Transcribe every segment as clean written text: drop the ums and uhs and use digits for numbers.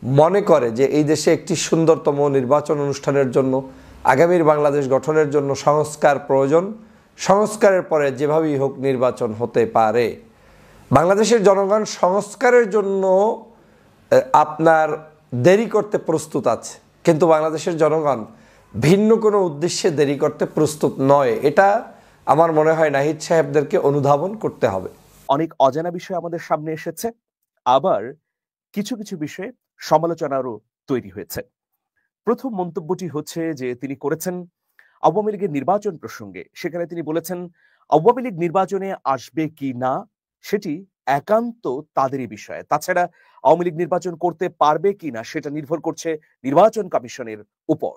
মনে করে যে এই দেশে একটি সুন্দরতম নির্বাচন অনুষ্ঠানের জন্য, আগামীর বাংলাদেশ গঠনের জন্য সংস্কার প্রয়োজন, সংস্কারের পরে যেভাবেই হোক নির্বাচন হতে পারে। বাংলাদেশের জনগণ সংস্কারের জন্য আপনার দেরি করতে প্রস্তুত আছে, কিন্তু বাংলাদেশের জনগণ ভিন্ন কোনো উদ্দেশ্যে দেরি করতে প্রস্তুত নয়। এটা আমার মনে হয় নাহিদ সাহেবদেরকে অনুধাবন করতে হবে। অনেক অজানা বিষয় আমাদের সামনে এসেছে, আবার কিছু কিছু বিষয়ে সমালোচনারও তৈরি হয়েছে। প্রথম মন্তব্যটি হচ্ছে যে তিনি করেছেন আওয়ামী লীগের নির্বাচন প্রসঙ্গে। সেখানে তিনি বলেছেন আওয়ামী লীগ নির্বাচনে আসবে কি না সেটি একান্ত তাদেরই বিষয়, তাছাড়া আওয়ামী লীগ নির্বাচন করতে পারবে কি না সেটা নির্ভর করছে নির্বাচন কমিশনের উপর।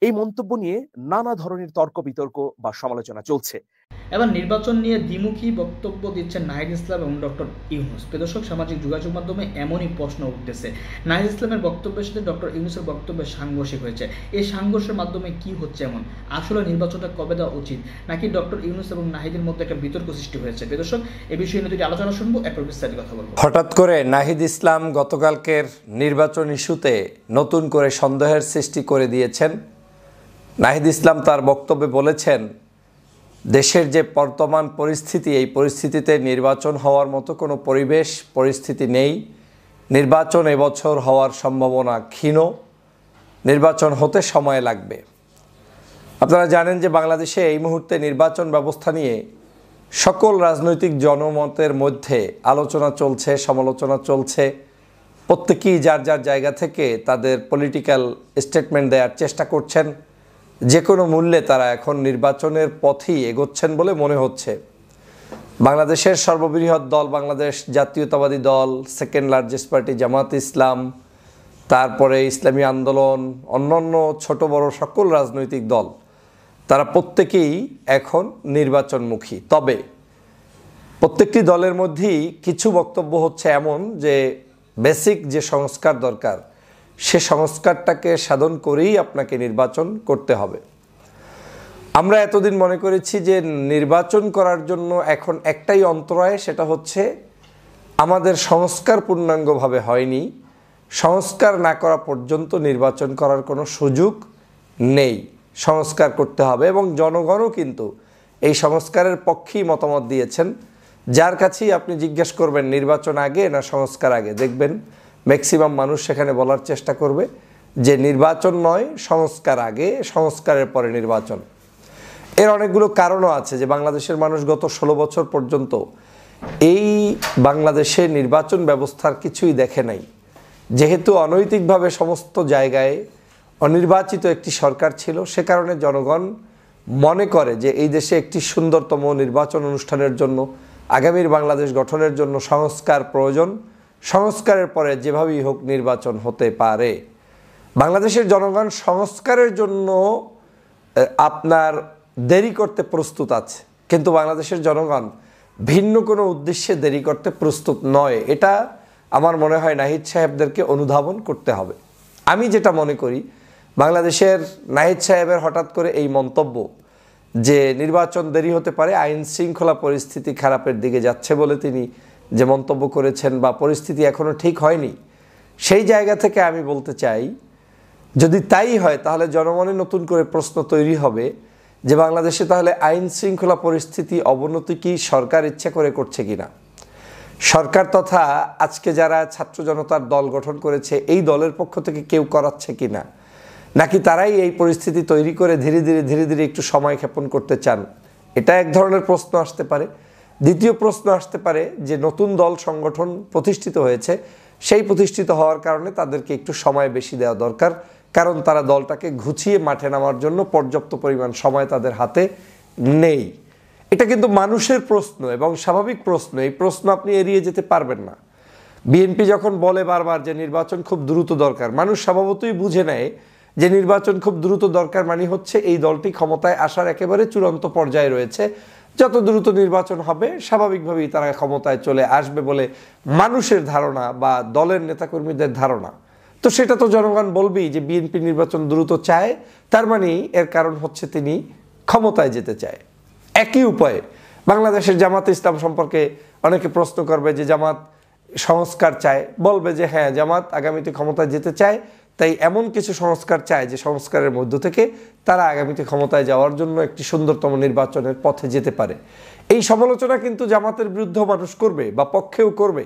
এই মন্তব্য নিয়ে নানা ধরনের তর্ক বিতর্ক বা সমালোচনা চলছে। এবার নির্বাচন নিয়ে দ্বিমুখী বক্তব্য দিচ্ছেন নাহিদ ইসলাম এবং ডক্টর ইউনূস। দর্শক, সামাজিক যোগাযোগ মাধ্যমে এমনই প্রশ্ন উঠতেছে, নাহিদ ইসলামের বক্তব্যের সাথে ডক্টর ইউনূসের বক্তব্যের সাংঘর্ষিক হয়েছে। এই সংঘর্ষের মাধ্যমে কি হচ্ছে এমন? আসলে নির্বাচনটা কবে দেওয়া উচিত, নাকি ডক্টর ইউনূস এবং নাহিদের মধ্যে একটা বিতর্ক সৃষ্টি হয়েছে? দর্শক, এই বিষয়ে নিয়ে দুটি আলোচনা শুনবো, এরপর বিস্তারিত কথা বলবো। হঠাৎ করে নাহিদ ইসলাম গতকালকের নির্বাচন ইস্যুতে নতুন করে সন্দেহের সৃষ্টি করে দিয়েছেন। নাহিদ ইসলাম তার বক্তব্যে বলেছেন, দেশের যে বর্তমান পরিস্থিতি, এই পরিস্থিতিতে নির্বাচন হওয়ার মতো কোনো পরিস্থিতি নেই। নির্বাচন এবছর হওয়ার সম্ভাবনা ক্ষীণ, নির্বাচন হতে সময় লাগবে। আপনারা জানেন যে বাংলাদেশে এই মুহূর্তে নির্বাচন ব্যবস্থা নিয়ে সকল রাজনৈতিক জনমতের মধ্যে আলোচনা চলছে, সমালোচনা চলছে। প্রত্যেকেই যার যার জায়গা থেকে তাদের পলিটিক্যাল স্টেটমেন্ট দেওয়ার চেষ্টা করছেন। যে কোনো মূল্যে তারা এখন নির্বাচনের পথেই এগোচ্ছেন বলে মনে হচ্ছে। বাংলাদেশের সর্ববৃহৎ দল বাংলাদেশ জাতীয়তাবাদী দল, সেকেন্ড লার্জেস্ট পার্টি জামাত ইসলাম, তারপরে ইসলামী আন্দোলন, অন্যান্য ছোট বড় সকল রাজনৈতিক দল, তারা প্রত্যেকেই এখন নির্বাচনমুখী। তবে প্রত্যেকটি দলের মধ্যেই কিছু বক্তব্য হচ্ছে এমন যে বেসিক যে সংস্কার দরকার, সে সংস্কারটাকে সাধন করেই আপনাকে নির্বাচন করতে হবে। আমরা এতদিন মনে করেছি যে নির্বাচন করার জন্য এখন একটাই অন্তরায়, সেটা হচ্ছে আমাদের সংস্কার পূর্ণাঙ্গভাবে হয়নি। সংস্কার না করা পর্যন্ত নির্বাচন করার কোনো সুযোগ নেই, সংস্কার করতে হবে। এবং জনগণও কিন্তু এই সংস্কারের পক্ষেই মতামত দিয়েছেন। যার কাছেই আপনি জিজ্ঞেস করবেন নির্বাচন আগে না সংস্কার আগে, দেখবেন ম্যাক্সিমাম মানুষ সেখানে বলার চেষ্টা করবে যে নির্বাচন নয়, সংস্কার আগে, সংস্কারের পরে নির্বাচন। এর অনেকগুলো কারণও আছে যে বাংলাদেশের মানুষ গত 16 বছর পর্যন্ত এই বাংলাদেশে নির্বাচন ব্যবস্থার কিছুই দেখে নাই। যেহেতু অনৈতিকভাবে সমস্ত জায়গায় অনির্বাচিত একটি সরকার ছিল, সে কারণে জনগণ মনে করে যে এই দেশে একটি সুন্দরতম নির্বাচন অনুষ্ঠানের জন্য, আগামীর বাংলাদেশ গঠনের জন্য সংস্কার প্রয়োজন, সংস্কারের পরে যেভাবেই হোক নির্বাচন হতে পারে। বাংলাদেশের জনগণ সংস্কারের জন্য আপনার দেরি করতে প্রস্তুত আছে, কিন্তু বাংলাদেশের জনগণ ভিন্ন কোনো উদ্দেশ্যে দেরি করতে প্রস্তুত নয়। এটা আমার মনে হয় নাহিদ সাহেবদেরকে অনুধাবন করতে হবে। আমি যেটা মনে করি, বাংলাদেশের নাহিদ সাহেবের হঠাৎ করে এই মন্তব্য যে নির্বাচন দেরি হতে পারে, আইন শৃঙ্খলা পরিস্থিতি খারাপের দিকে যাচ্ছে বলে তিনি যে মন্তব্য করেছেন, বা পরিস্থিতি এখনও ঠিক হয়নি, সেই জায়গা থেকে আমি বলতে চাই, যদি তাই হয় তাহলে জনমনে নতুন করে প্রশ্ন তৈরি হবে যে বাংলাদেশে তাহলে আইন শৃঙ্খলা পরিস্থিতি অবনতি কি সরকার ইচ্ছা করে করছে কিনা, সরকার তথা আজকে যারা ছাত্র জনতার দল গঠন করেছে এই দলের পক্ষ থেকে কেউ করাচ্ছে কিনা, নাকি তারাই এই পরিস্থিতি তৈরি করে ধীরে ধীরে একটু সময় ক্ষেপণ করতে চান। এটা এক ধরনের প্রশ্ন আসতে পারে। দ্বিতীয় প্রশ্ন আসতে পারে যে নতুন দল সংগঠন প্রতিষ্ঠিত হয়েছে, সেই প্রতিষ্ঠিত হওয়ার কারণে তাদেরকে একটু সময় বেশি দেওয়া দরকার, কারণ তারা দলটাকে ঘুচিয়ে মাঠে নামার জন্য পর্যাপ্ত পরিমাণ সময় তাদের হাতে নেই। এটা কিন্তু মানুষের প্রশ্ন এবং স্বাভাবিক প্রশ্ন, এই প্রশ্ন আপনি এড়িয়ে যেতে পারবেন না। বিএনপি যখন বলে বারবার যে নির্বাচন খুব দ্রুত দরকার, মানুষ স্বভাবতই বুঝে নেয় যে নির্বাচন খুব দ্রুত দরকার মানে হচ্ছে এই দলটি ক্ষমতায় আসার একেবারে চূড়ান্ত পর্যায়ে রয়েছে, যত দ্রুত নির্বাচন হবে স্বাভাবিকভাবেই তারা ক্ষমতায় চলে আসবে বলে মানুষের ধারণা বা দলের নেতাকর্মীদের ধারণা। তো সেটা তো জনগণ বলবেই যে বিএনপি নির্বাচন দ্রুত চায়, তার মানে এর কারণ হচ্ছে তিনি ক্ষমতায় যেতে চায়। একই উপায়ে বাংলাদেশের জামাত ইসলাম সম্পর্কে অনেকে প্রশ্ন করবে যে জামাত সংস্কার চায়, বলবে যে হ্যাঁ জামাত আগামীতে ক্ষমতায় যেতে চায়, তাই এমন কিছু সংস্কার চায় যে সংস্কারের মধ্য থেকে তারা আগামীতে ক্ষমতায় যাওয়ার জন্য একটি সুন্দরতম নির্বাচনের পথে যেতে পারে। এই সমালোচনা কিন্তু জামাতের বিরুদ্ধেও মানুষ করবে বা পক্ষেও করবে,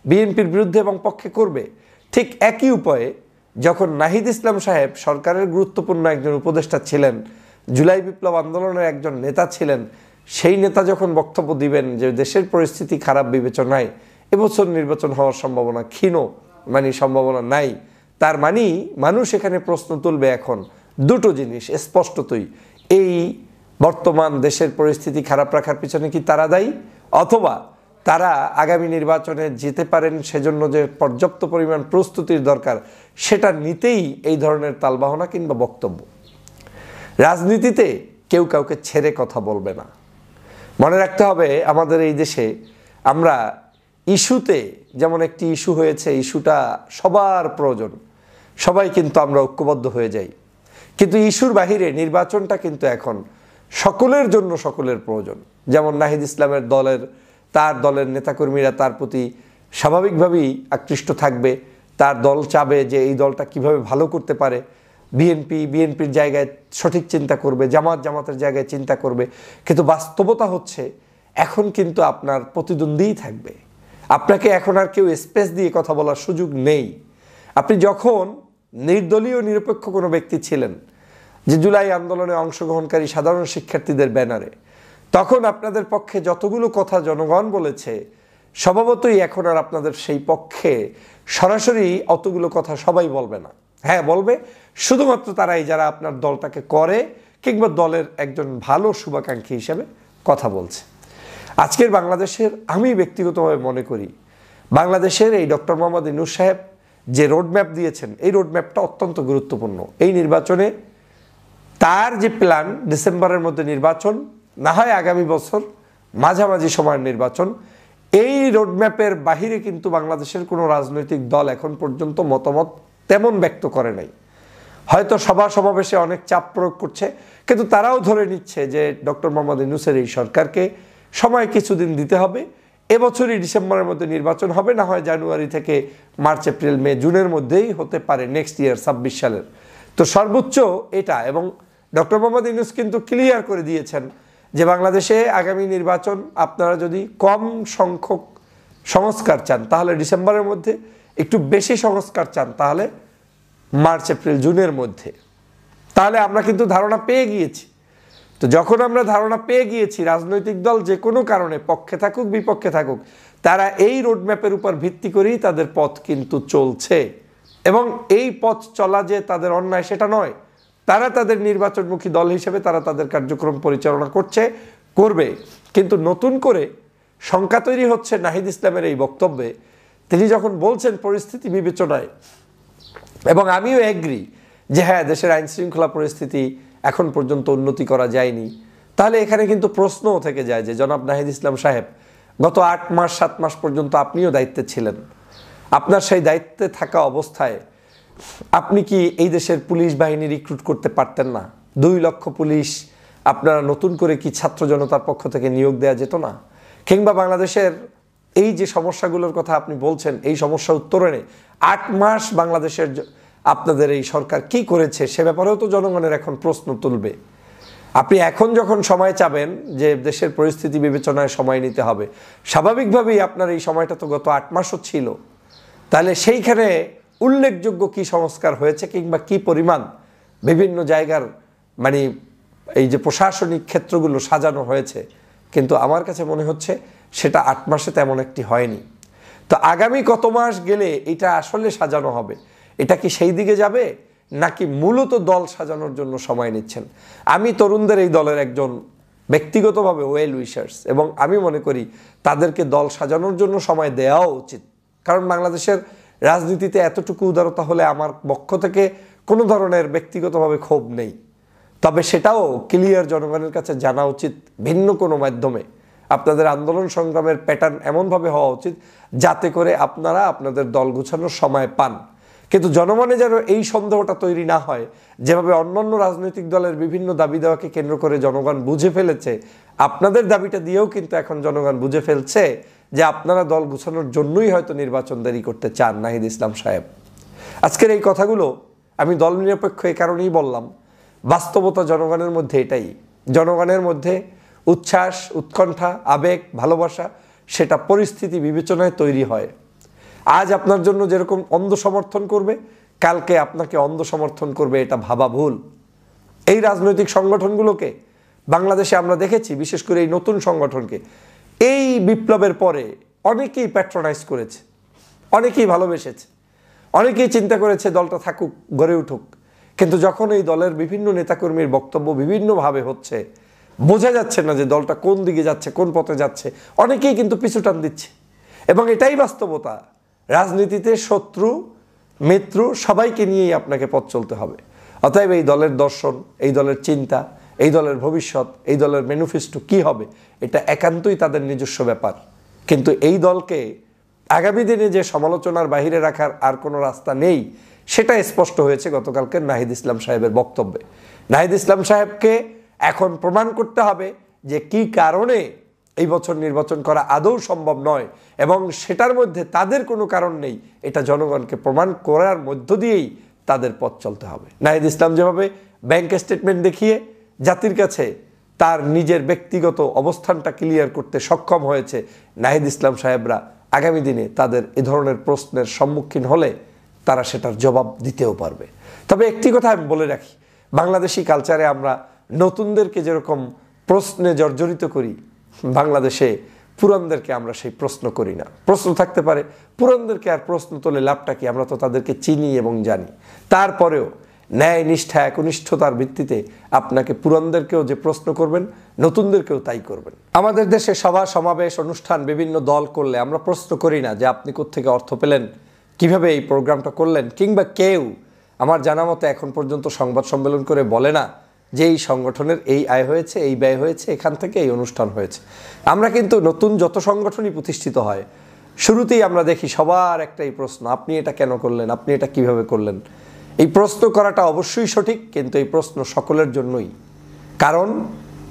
বিএনপির বিরুদ্ধে এবং পক্ষে করবে। ঠিক একই উপায়ে যখন নাহিদ ইসলাম সাহেব সরকারের গুরুত্বপূর্ণ একজন উপদেষ্টা ছিলেন, জুলাই বিপ্লব আন্দোলনের একজন নেতা ছিলেন, সেই নেতা যখন বক্তব্য দিবেন যে দেশের পরিস্থিতি খারাপ বিবেচনায় এবছর নির্বাচন হওয়ার সম্ভাবনা ক্ষীণ, সম্ভাবনা নাই, তার মানুষ এখানে প্রশ্ন তুলবে এখন দুটো জিনিস স্পষ্টতই, এই বর্তমান দেশের পরিস্থিতি খারাপ রাখার পিছনে কি তারা দায়ী, অথবা তারা আগামী নির্বাচনে যেতে পারেন সেজন্য যে পর্যাপ্ত পরিমাণ প্রস্তুতির দরকার সেটা নিতেই এই ধরনের তালবাহনা কিংবা বক্তব্য। রাজনীতিতে কেউ কাউকে ছেড়ে কথা বলবে না। মনে রাখতে হবে আমাদের এই দেশে আমরা ইস্যুতে, যেমন একটি ইস্যু হয়েছে, ইস্যুটা সবার প্রয়োজন, সবাই কিন্তু আমরা ঐক্যবদ্ধ হয়ে যাই, কিন্তু ইস্যুর বাহিরে নির্বাচনটা কিন্তু এখন সকলের জন্য সকলের প্রয়োজন। যেমন নাহিদ ইসলামের তার দলের নেতাকর্মীরা তার প্রতি স্বাভাবিকভাবেই আকৃষ্ট থাকবে, তার দল চাবে যে এই দলটা কিভাবে ভালো করতে পারে, বিএনপির জায়গায় সঠিক চিন্তা করবে, জামাতের জায়গায় চিন্তা করবে। কিন্তু বাস্তবতা হচ্ছে এখন কিন্তু আপনার প্রতিদ্বন্দ্বীই থাকবে, আপনাকে এখন আর কেউ স্পেস দিয়ে কথা বলার সুযোগ নেই। আপনি যখন নির্দলীয় নিরপেক্ষ কোনো ব্যক্তি ছিলেন, যে জুলাই আন্দোলনে অংশগ্রহণকারী সাধারণ শিক্ষার্থীদের ব্যানারে, তখন আপনাদের পক্ষে যতগুলো কথা জনগণ বলেছে, স্বভাবতই এখন আর আপনাদের সেই পক্ষে সরাসরি অতগুলো কথা সবাই বলবে না। হ্যাঁ বলবে শুধুমাত্র তারাই যারা আপনার দলটাকে করে কিংবা দলের একজন ভালো শুভাকাঙ্ক্ষী হিসেবে কথা বলছে। আজকের বাংলাদেশের, আমি ব্যক্তিগতভাবে মনে করি বাংলাদেশের এই ডক্টর মোহাম্মদ ইউনূস সাহেব যে রোডম্যাপ দিয়েছেন, এই রোডম্যাপটা অত্যন্ত গুরুত্বপূর্ণ। এই নির্বাচনে তার যে প্ল্যান, ডিসেম্বরের মধ্যে নির্বাচন, না হয় আগামী বছর মাঝামাঝি সময়ের নির্বাচন, এই রোডম্যাপের বাহিরে কিন্তু বাংলাদেশের কোনো রাজনৈতিক দল এখন পর্যন্ত মতামত তেমন ব্যক্ত করে নাই। হয়তো সভা সমাবেশে অনেক চাপ প্রয়োগ করছে, কিন্তু তারাও ধরে নিচ্ছে যে ডক্টর মোহাম্মদ ইউনূসের এই সরকারকে সময় কিছুদিন দিতে হবে, এবছরই ডিসেম্বরের মধ্যে নির্বাচন হবে, না হয় জানুয়ারি থেকে মার্চ এপ্রিল মে জুনের মধ্যেই হতে পারে নেক্সট ইয়ার 26 সালের। তো সর্বোচ্চ এটা, এবং ডক্টর মোহাম্মদ ইউনূস কিন্তু ক্লিয়ার করে দিয়েছেন যে বাংলাদেশে আগামী নির্বাচন আপনারা যদি কম সংখ্যক সংস্কার চান তাহলে ডিসেম্বরের মধ্যে, একটু বেশি সংস্কার চান তাহলে মার্চ এপ্রিল জুনের মধ্যে। তাহলে আমরা কিন্তু ধারণা পেয়ে গিয়েছি। তো যখন আমরা ধারণা পেয়ে গিয়েছি, রাজনৈতিক দল যে কোনো কারণে পক্ষে থাকুক বিপক্ষে থাকুক, তারা এই রোডম্যাপের উপর ভিত্তি করেই তাদের পথ কিন্তু চলছে, এবং এই পথ চলা যে তাদের অন্যায় সেটা নয়। তারা তাদের নির্বাচনমুখী দল হিসেবে তারা তাদের কার্যক্রম পরিচালনা করবে। কিন্তু নতুন করে শঙ্কা তৈরি হচ্ছে নাহিদ ইসলামের এই বক্তব্যে। তিনি যখন বলছেন পরিস্থিতি বিবেচনায়, এবং আমিও এগ্রি যে হ্যাঁ দেশের আইন শৃঙ্খলা পরিস্থিতি এখন পর্যন্ত উন্নতি করা যায়নি, তাহলে এখানে কিন্তু প্রশ্নও থেকে যায় যে জনাব নাহিদ ইসলাম সাহেব, গত 8-7 মাস পর্যন্ত আপনিও দায়িত্বে ছিলেন। আপনার সেই দায়িত্বে থাকা অবস্থায় আপনি কি এই দেশের পুলিশ বাহিনী রিক্রুট করতে পারতেন না? 2 লক্ষ পুলিশ আপনারা নতুন করে কি ছাত্র জনতার পক্ষ থেকে নিয়োগ দেওয়া যেত না? কিংবা বাংলাদেশের এই যে সমস্যাগুলোর কথা আপনি বলছেন, এই সমস্যা উত্তরণে 8 মাস বাংলাদেশের আপনাদের এই সরকার কি করেছে সে ব্যাপারেও তো জনগণের এখন প্রশ্ন তুলবে। আপনি এখন যখন সময় চাবেন যে দেশের পরিস্থিতি বিবেচনায় সময় নিতে হবে, স্বাভাবিকভাবেই আপনার এই সময়টা তো গত 8 মাসও ছিল, তাহলে সেইখানে উল্লেখযোগ্য কি সংস্কার হয়েছে কিংবা কি পরিমাণ বিভিন্ন জায়গার এই যে প্রশাসনিক ক্ষেত্রগুলো সাজানো হয়েছে, কিন্তু আমার কাছে মনে হচ্ছে সেটা 8 মাসে তেমন একটি হয়নি। তো আগামী কত মাস গেলে এটা আসলে সাজানো হবে, এটা কি সেই দিকে যাবে নাকি মূলত দল সাজানোর জন্য সময় নিচ্ছেন? আমি তরুণদের এই দলের একজন ব্যক্তিগতভাবে ওয়েল উইশার্স, এবং আমি মনে করি তাদেরকে দল সাজানোর জন্য সময় দেওয়াও উচিত। কারণ বাংলাদেশের রাজনীতিতে এতটুকু উদারতা হলে আমার পক্ষ থেকে কোনো ধরনের ব্যক্তিগতভাবে ক্ষোভ নেই, তবে সেটাও ক্লিয়ার জনগণের কাছে জানা উচিত। ভিন্ন কোনো মাধ্যমে আপনাদের আন্দোলন সংগ্রামের প্যাটার্ন এমনভাবে হওয়া উচিত যাতে করে আপনারা আপনাদের দল গুছানোর সময় পান। কিন্তু জনমনে যেন এই সন্দেহটা তৈরি না হয়, যেভাবে অন্যান্য রাজনৈতিক দলের বিভিন্ন দাবি দেওয়াকে কেন্দ্র করে জনগণ বুঝে ফেলেছে, আপনাদের দাবিটা দিয়েও কিন্তু এখন জনগণ বুঝে ফেলছে যে আপনারা দল গুছানোর জন্যই হয়তো নির্বাচন দেরি করতে চান নাহিদ ইসলাম সাহেব। আজকের এই কথাগুলো আমি দল নিরপেক্ষ এই কারণেই বললাম, বাস্তবতা জনগণের মধ্যে এটাই। জনগণের মধ্যে উচ্ছ্বাস, উৎকণ্ঠা, আবেগ, ভালোবাসা সেটা পরিস্থিতি বিবেচনায় তৈরি হয়। আজ আপনার জন্য যেরকম অন্ধ সমর্থন করবে, কালকে আপনাকে অন্ধ সমর্থন করবে, এটা ভাবা ভুল। এই রাজনৈতিক সংগঠনগুলোকে বাংলাদেশে আমরা দেখেছি, বিশেষ করে এই নতুন সংগঠনকে এই বিপ্লবের পরে অনেকেই প্যাট্রোনাইজ করেছে, অনেকেই ভালোবেসেছে, অনেকেই চিন্তা করেছে দলটা থাকুক, গড়ে উঠুক। কিন্তু যখন এই দলের বিভিন্ন নেতাকর্মীর বক্তব্য বিভিন্নভাবে হচ্ছে, বোঝা যাচ্ছে না যে দলটা কোন দিকে যাচ্ছে, কোন পথে যাচ্ছে, অনেকেই কিন্তু পিছুটান দিচ্ছে। এবং এটাই বাস্তবতা। রাজনীতিতে শত্রু মিত্র সবাইকে নিয়েই আপনাকে পথ চলতে হবে। অতএব এই দলের দর্শন, এই দলের চিন্তা, এই দলের ভবিষ্যৎ, এই দলের ম্যানিফেস্টো কী হবে, এটা একান্তই তাদের নিজস্ব ব্যাপার। কিন্তু এই দলকে আগামী দিনে যে সমালোচনার বাহিরে রাখার আর কোনো রাস্তা নেই, সেটা স্পষ্ট হয়েছে গতকালকের নাহিদ ইসলাম সাহেবের বক্তব্যে। নাহিদ ইসলাম সাহেবকে এখন প্রমাণ করতে হবে যে কি কারণে এই বছর নির্বাচন করা আদৌ সম্ভব নয়, এবং সেটার মধ্যে তাদের কোনো কারণ নেই। এটা জনগণকে প্রমাণ করার মধ্য দিয়েই তাদের পথ চলতে হবে। নাহিদ ইসলাম যেভাবে ব্যাংক স্টেটমেন্ট দেখিয়ে জাতির কাছে তার নিজের ব্যক্তিগত অবস্থানটা ক্লিয়ার করতে সক্ষম হয়েছে, নাহিদ ইসলাম সাহেবরা আগামী দিনে তাদের এ ধরনের প্রশ্নের সম্মুখীন হলে তারা সেটার জবাব দিতেও পারবে। তবে একটি কথা আমি বলে রাখি, বাংলাদেশি কালচারে আমরা নতুনদেরকে যেরকম প্রশ্নে জর্জরিত করি, বাংলাদেশে পুরানদেরকে আমরা সেই প্রশ্ন করি না। প্রশ্ন থাকতে পারে, পুরানদেরকে আর প্রশ্ন তোলে লাভটা কি? আমরা তো তাদেরকে চিনি এবং জানি। তারপরেও ন্যায়, নিষ্ঠা, একনিষ্ঠতার ভিত্তিতে আপনাকে পুরানদেরকেও যে প্রশ্ন করবেন, নতুনদেরকেও তাই করবেন। আমাদের দেশে সভা সমাবেশ অনুষ্ঠান বিভিন্ন দল করলে আমরা প্রশ্ন করি না যে আপনি কোত্থেকে অর্থ পেলেন, কিভাবে এই প্রোগ্রামটা করলেন, কিংবা কেউ আমার জানা মতে এখন পর্যন্ত সংবাদ সম্মেলন করে বলে না যে এই সংগঠনের এই আয় হয়েছে, এই ব্যয় হয়েছে, এখান থেকে এই অনুষ্ঠান হয়েছে। আমরা কিন্তু নতুন যত সংগঠনই প্রতিষ্ঠিত হয়, শুরুতেই আমরা দেখি সবার একটাই প্রশ্ন, আপনি এটা কেন করলেন, আপনি এটা কিভাবে করলেন। এই প্রশ্ন করাটা অবশ্যই সঠিক, কিন্তু এই প্রশ্ন সকলের জন্যই। কারণ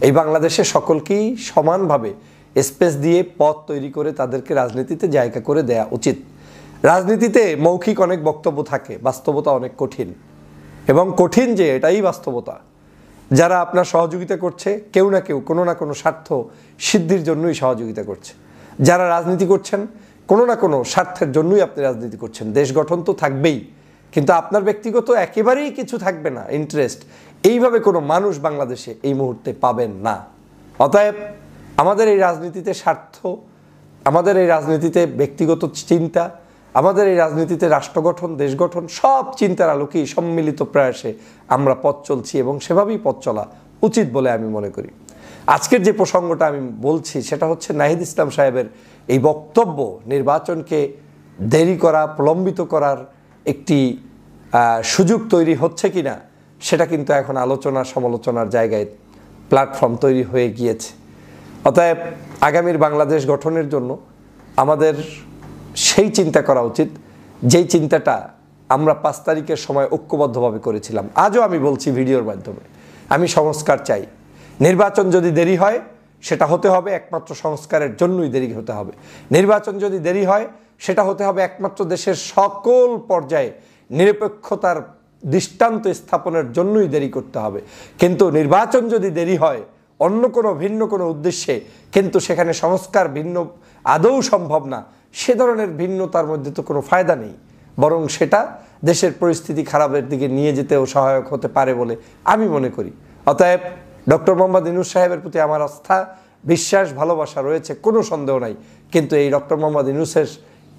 এই বাংলাদেশে সকলকেই সমানভাবে স্পেস দিয়ে পথ তৈরি করে তাদেরকে রাজনীতিতে জায়গা করে দেয়া উচিত। রাজনীতিতে মৌখিক অনেক বক্তব্য থাকে, বাস্তবতা অনেক কঠিন। এবং কঠিন যে এটাই বাস্তবতা। যারা আপনার সহযোগিতা করছে, কেউ না কেউ কোনো না কোনো স্বার্থ সিদ্ধির জন্যই সহযোগিতা করছে। যারা রাজনীতি করছেন, কোনো না কোনো স্বার্থের জন্যই আপনি রাজনীতি করছেন। দেশ গঠন তো থাকবেই, কিন্তু আপনার ব্যক্তিগত একেবারেই কিছু থাকবে না, ইন্টারেস্ট। এইভাবে কোনো মানুষ বাংলাদেশে এই মুহূর্তে পাবেন না। অতএব আমাদের এই রাজনীতিতে স্বার্থ, আমাদের এই রাজনীতিতে ব্যক্তিগত চিন্তা, আমাদের এই রাজনীতিতে রাষ্ট্র গঠন, দেশ গঠন, সব চিন্তার আলোকেই সম্মিলিত প্রয়াসে আমরা পথ চলছি, এবং সেভাবেই পথ চলা উচিত বলে আমি মনে করি। আজকের যে প্রসঙ্গটা আমি বলছি সেটা হচ্ছে নাহিদ ইসলাম সাহেবের এই বক্তব্য নির্বাচনকে দেরি করা, প্রলম্বিত করার একটি সুযোগ তৈরি হচ্ছে কিনা, সেটা কিন্তু এখন আলোচনা সমালোচনার জায়গায় প্ল্যাটফর্ম তৈরি হয়ে গিয়েছে। অতএব আগামীর বাংলাদেশ গঠনের জন্য আমাদের সেই চিন্তা করা উচিত, যেই চিন্তাটা আমরা 5 তারিখের সময় ঐক্যবদ্ধভাবে করেছিলাম। আজও আমি বলছি ভিডিওর মাধ্যমে, আমি সংস্কার চাই। নির্বাচন যদি দেরি হয়, সেটা হতে হবে একমাত্র সংস্কারের জন্যই দেরি হতে হবে। নির্বাচন যদি দেরি হয়, সেটা হতে হবে একমাত্র দেশের সকল পর্যায়ে নিরপেক্ষতার দৃষ্টান্ত স্থাপনের জন্যই দেরি করতে হবে। কিন্তু নির্বাচন যদি দেরি হয় অন্য কোনো ভিন্ন কোনো উদ্দেশ্যে, কিন্তু সেখানে সংস্কার ভিন্ন আদৌ সম্ভব না, সে ধরনের ভিন্নতার মধ্যে তো কোনো ফায়দা নেই, বরং সেটা দেশের পরিস্থিতি খারাপের দিকে নিয়ে যেতেও সহায়ক হতে পারে বলে আমি মনে করি। অতএব ডক্টর মোহাম্মদ ইউনূস সাহেবের প্রতি আমার আস্থা, বিশ্বাস, ভালোবাসা রয়েছে, কোনো সন্দেহ নাই। কিন্তু এই ডক্টর মোহাম্মদ ইউনূসের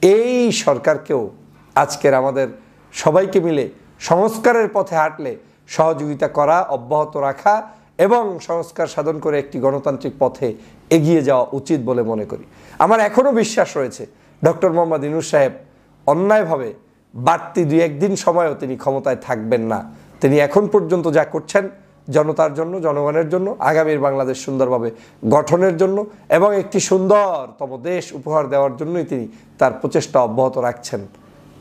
এই সরকারকেও আজকের আমাদের সবাইকে মিলে সংস্কারের পথে হাঁটলে সহযোগিতা করা, অব্যাহত রাখা এবং সংস্কার সাধন করে একটি গণতান্ত্রিক পথে এগিয়ে যাওয়া উচিত বলে মনে করি। আমার এখনও বিশ্বাস রয়েছে ডক্টর মোহাম্মদ ইউনূস সাহেব অন্যায়ভাবে বাড়তি 2-1 দিন সময়ও তিনি ক্ষমতায় থাকবেন না। তিনি এখন পর্যন্ত যা করছেন জনতার জন্য, জনগণের জন্য, আগামীর বাংলাদেশ সুন্দরভাবে গঠনের জন্য এবং একটি সুন্দরতম দেশ উপহার দেওয়ার জন্যই তিনি তার প্রচেষ্টা অব্যাহত রাখছেন।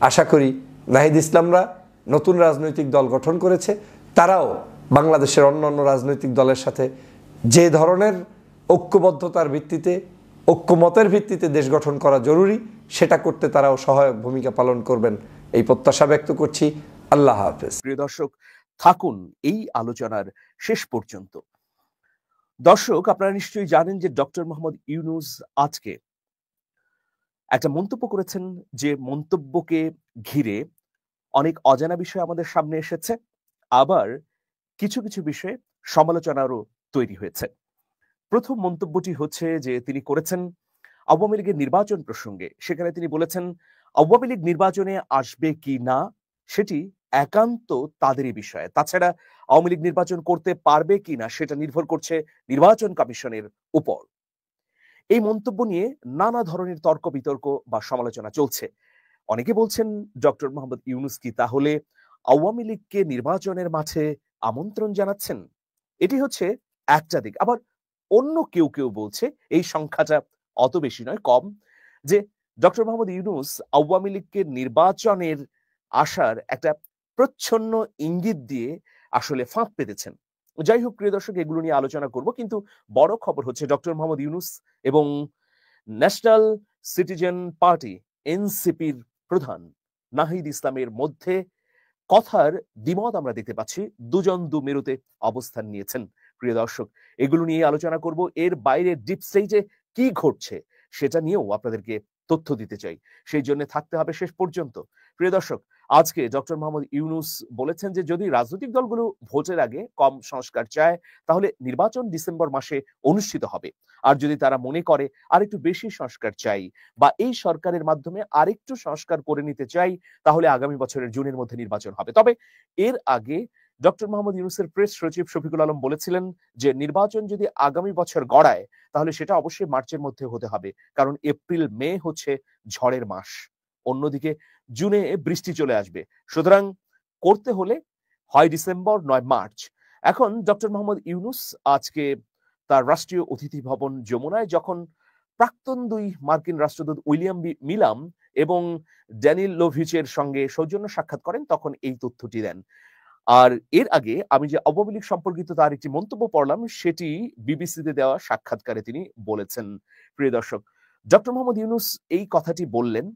আশা করি নাহিদ ইসলামরা নতুন রাজনৈতিক দল গঠন করেছে, তারাও বাংলাদেশের অন্যান্য রাজনৈতিক দলের সাথে যে ধরনের ঐক্যবদ্ধতার ভিত্তিতে ঐক্যমতের ভিত্তিতে দেশ গঠন করা জরুরি, সেটা করতে তারাও সহায়ক ভূমিকা পালন করবেন এই প্রত্যাশা ব্যক্ত করছি। আল্লাহ হাফেজ। প্রিয় দর্শক, থাকুন এই আলোচনার শেষ পর্যন্ত। দর্শক, আপনারা নিশ্চয়ই জানেন যে ডক্টর মোহাম্মদ ইউনূস আজকে একটা মন্তব্য করেছেন, যে মন্তব্যকে ঘিরে অনেক অজানা বিষয় আমাদের সামনে এসেছে, আবার কিছু কিছু বিষয়ে সমালোচনারও তৈরি হয়েছে। প্রথম মন্তব্যটি হচ্ছে যে তিনি করেছেন আওয়ামী লীগের নির্বাচন প্রসঙ্গে। সেখানে তিনি বলেছেন আওয়ামী লীগ নির্বাচনে আসবে কি না সেটি একান্ত তাদেরই বিষয়, তাছাড়া আওয়ামী লীগ নির্বাচন করতে পারবে কি না সেটা নির্ভর করছে নির্বাচন কমিশনের উপর। এই মন্তব্য নিয়ে নানা ধরনের তর্ক বিতর্ক বা সমালোচনা চলছে। অনেকে বলছেন ডক্টর মোহাম্মদ ইউনূস কি তাহলে আওয়ামী লীগকে নির্বাচনের মাঠে আমন্ত্রণ জানাচ্ছেন? এটি হচ্ছে একটা দিক। আবার অন্য কেউ কেউ বলছে, এই সংখ্যাটা অত বেশি নয়, কম, যে ডক্টর মোহাম্মদ ইউনূস আওয়ামী লীগকে নির্বাচনের আসার একটা প্রচ্ছন্ন ইঙ্গিত দিয়ে আসলে ফাঁক পেতেছেন। যাই হোক প্রিয় দর্শক, এগুলো নিয়ে আলোচনা করব, কিন্তু বড় খবর হচ্ছে ডক্টর মোহাম্মদ ইউনূস এবং ন্যাশনাল সিটিজেন পার্টি এনসিপির প্রধান নাহিদ ইসলামের মধ্যে কথার দ্বিমত আমরা দেখতে পাচ্ছি। দুজন দু মেরুতে অবস্থান নিয়েছেন। প্রিয় দর্শক, এগুলো নিয়ে আলোচনা করব। এর বাইরে ডিপ স্টেজে কি ঘটছে সেটা নিয়েও আপনাদেরকে তথ্য দিতে চাই, সেই জন্য থাকতে হবে শেষ পর্যন্ত। প্রিয় দর্শক, আজকে ডক্টর মোহাম্মদ ইউনূস বলেছেন যে যদি রাজনৈতিক দলগুলো ভোটের আগে কম সংস্কার চায় তাহলে নির্বাচন ডিসেম্বর মাসে অনুষ্ঠিত হবে, আর যদি তারা মনে করে আরেকটু বেশি সংস্কার চাই বা এই সরকারের মাধ্যমে আরেকটু সংস্কার করে নিতে চাই তাহলে আগামী বছরের জুনের মধ্যে নির্বাচন হবে। তবে এর আগে ডক্টর মোহাম্মদ ইউনূসের প্রেস সচিব শফিকুল আলম বলেছিলেন যে নির্বাচন যদি আগামী বছর গড়ায় তাহলে সেটা অবশ্যই মার্চের মধ্যে হতে হবে, কারণ এপ্রিল মে হচ্ছে ঝড়ের মাস, অন্যদিকে জুনে বৃষ্টি চলে আসবে। সুতরাং করতে হলে হয় ডিসেম্বর নয় মার্চ। এখন ডক্টর মোহাম্মদ ইউনূস আজকে তার রাষ্ট্রীয় অতিথি ভবন যমুনায় যখন প্রাক্তন দুই মার্কিন রাষ্ট্রদূত উইলিয়াম মিলাম এবং ড্যানিল লোভিচের সঙ্গে সৌজন্য সাক্ষাৎ করেন তখন এই তথ্যটি দেন। আর এর আগে আমি যে আওয়ামী লীগ সম্পর্কিত তার একটি মন্তব্য পড়লাম, সেটি বিবিসিতে দেওয়া সাক্ষাৎকারে তিনি বলেছেন। প্রিয় দর্শক, ডক্টর মোহাম্মদ ইউনূস এই কথাটি বললেন,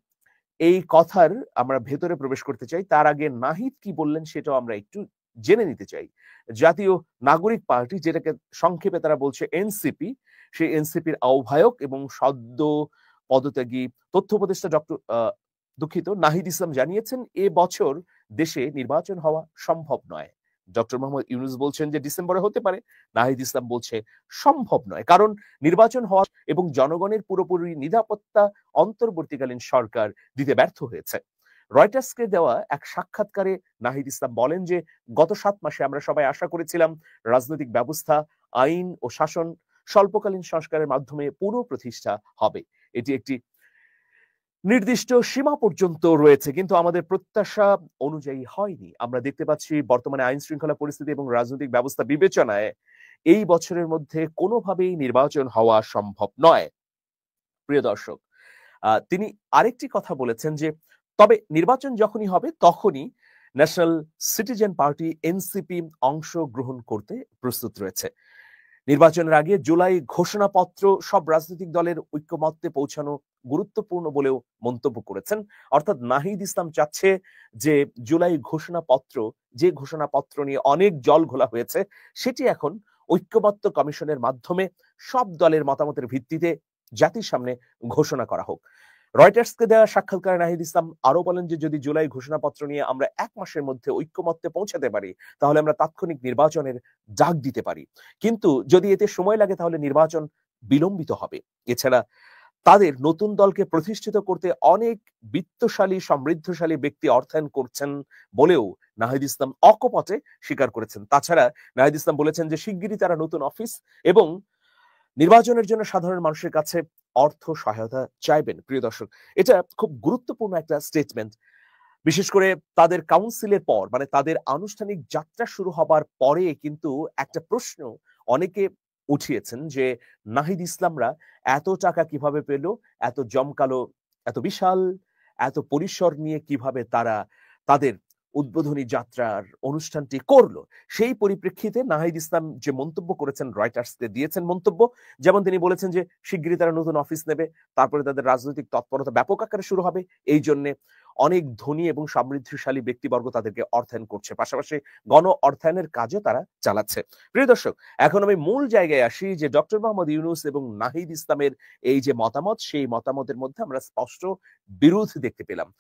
এই কথার আমরা ভেতরে প্রবেশ করতে চাই। তার আগে নাহিদ কি বললেন সেটাও আমরা একটু জেনে নিতে চাই। জাতীয় নাগরিক পার্টি, যেটাকে সংক্ষেপে তারা বলছে এনসিপি, সেই এনসিপির আহ্বায়ক এবং সদ্য পদত্যাগী তথ্য উপদেষ্টা দুঃখিত নাহিদ ইসলাম জানিয়েছেন এ বছর দেশে নির্বাচন হওয়া সম্ভব নয়। ডক্টর মোহাম্মদ ইউনূস বলছেন যে ডিসেম্বরে হতে পারে, নাহিদ ইসলাম বলছে সম্ভব নয়, কারণ নির্বাচন হওয়া এবং জনগণের পুরোপুরি নিরাপত্তা অন্তর্বর্তীকালীন সরকার দিতে ব্যর্থ হয়েছে। রয়টার্সকে দেওয়া এক সাক্ষাৎকারে নাহিদ ইসলাম বলেন যে গত 7 মাসে আমরা সবাই আশা করেছিলাম রাজনৈতিক ব্যবস্থা, আইন ও শাসন স্বল্পকালীন সংস্কারের মাধ্যমে পুনঃপ্রতিষ্ঠা হবে। এটি একটি নির্দিষ্ট সীমা পর্যন্ত রয়েছে, কিন্তু আমাদের প্রত্যাশা অনুযায়ী হয়নি। আমরা দেখতে পাচ্ছি বর্তমানে আইন শৃঙ্খলা পরিস্থিতি এবং রাজনৈতিক ব্যবস্থা বিবেচনায় এই বছরের মধ্যে কোনোভাবেই নির্বাচন হওয়া সম্ভব নয়। প্রিয় দর্শক, তিনি আরেকটি কথা বলেছেন যে তবে নির্বাচন যখনই হবে তখনই ন্যাশনাল সিটিজেন পার্টি এনসিপি অংশগ্রহণ করতে প্রস্তুত রয়েছে। নির্বাচনের আগে জুলাই ঘোষণাপত্র সব রাজনৈতিক দলের ঐক্যমত্যে পৌঁছানো গুরুত্বপূর্ণ বলেও মন্তব্য করেছেন। অর্থাৎ নাহিদ ইসলাম চাচ্ছে যে জুলাই ঘোষণাপত্র, যে ঘোষণাপত্র নিয়ে অনেক জল ঘোলা হয়েছে, সেটি এখন ঐক্যমত্য কমিশনের মাধ্যমে সব দলের মতামতের ভিত্তিতে জাতির সামনে ঘোষণা করা হোক। রয়টার্সকে দেওয়া সাক্ষাৎকারে নাহিদ ইসলাম আরো বলেন যে যদি জুলাই ঘোষণাপত্র নিয়ে আমরা 1 মাসের মধ্যে ঐক্যমত্যে পৌঁছাতে পারি তাহলে আমরা তাৎক্ষণিক নির্বাচনের ডাক দিতে পারি, কিন্তু যদি এতে সময় লাগে তাহলে নির্বাচন বিলম্বিত হবে। এছাড়া তাদের নতুন দলকে প্রতিষ্ঠিত করতে অনেক বিত্তশালী সমৃদ্ধশালী ব্যক্তি অর্থায়ন করছেন বলেও নাহিদ ইসলাম অকপটে স্বীকার করেছেন। তাছাড়া নাহিদ ইসলাম বলেছেন যে শিগগিরই তারা নতুন অফিস এবং নির্বাচনের জন্য সাধারণ মানুষের কাছে অর্থ সহায়তা চাইবেন। প্রিয় দর্শক, এটা খুব গুরুত্বপূর্ণ একটা স্টেটমেন্ট, বিশেষ করে তাদের কাউন্সিলের পর, মানে তাদের আনুষ্ঠানিক যাত্রা শুরু হবার পরে কিন্তু একটা প্রশ্ন অনেকে উঠিয়েছেন যে নাহিদ ইসলামরা এত টাকা কিভাবে পেল, এত জমকালো, এত বিশাল, এত পরিসর নিয়ে কিভাবে তারা তাদের উদ্বোধনী যাত্রার অনুষ্ঠানটি করলো, সেই পরিপ্রেক্ষিতে নাহিদ ইসলাম যে মন্তব্য করেছেন, রয়টার্সকে দিয়েছেন মন্তব্য, যেমন তিনি বলেছেন যে শিগগিরই তারা নতুন অফিস নেবে, তারপরে তাদের রাজনৈতিক তৎপরতা ব্যাপক আকারে শুরু হবে, এই জন্য অনেক ধনী এবং সমৃদ্ধশালী ব্যক্তিবর্গ তাদেরকে অর্থায়ন করছে, পাশাপাশি গণ অর্থায়নের কাজও তারা চালাচ্ছে। প্রিয় দর্শক, এখন আমি মূল জায়গায় আসি যে ডক্টর মোহাম্মদ ইউনূস এবং নাহিদ ইসলামের এই যে মতামত, সেই মতামতের মধ্যে আমরা স্পষ্ট বিরোধ দেখতে পেলাম।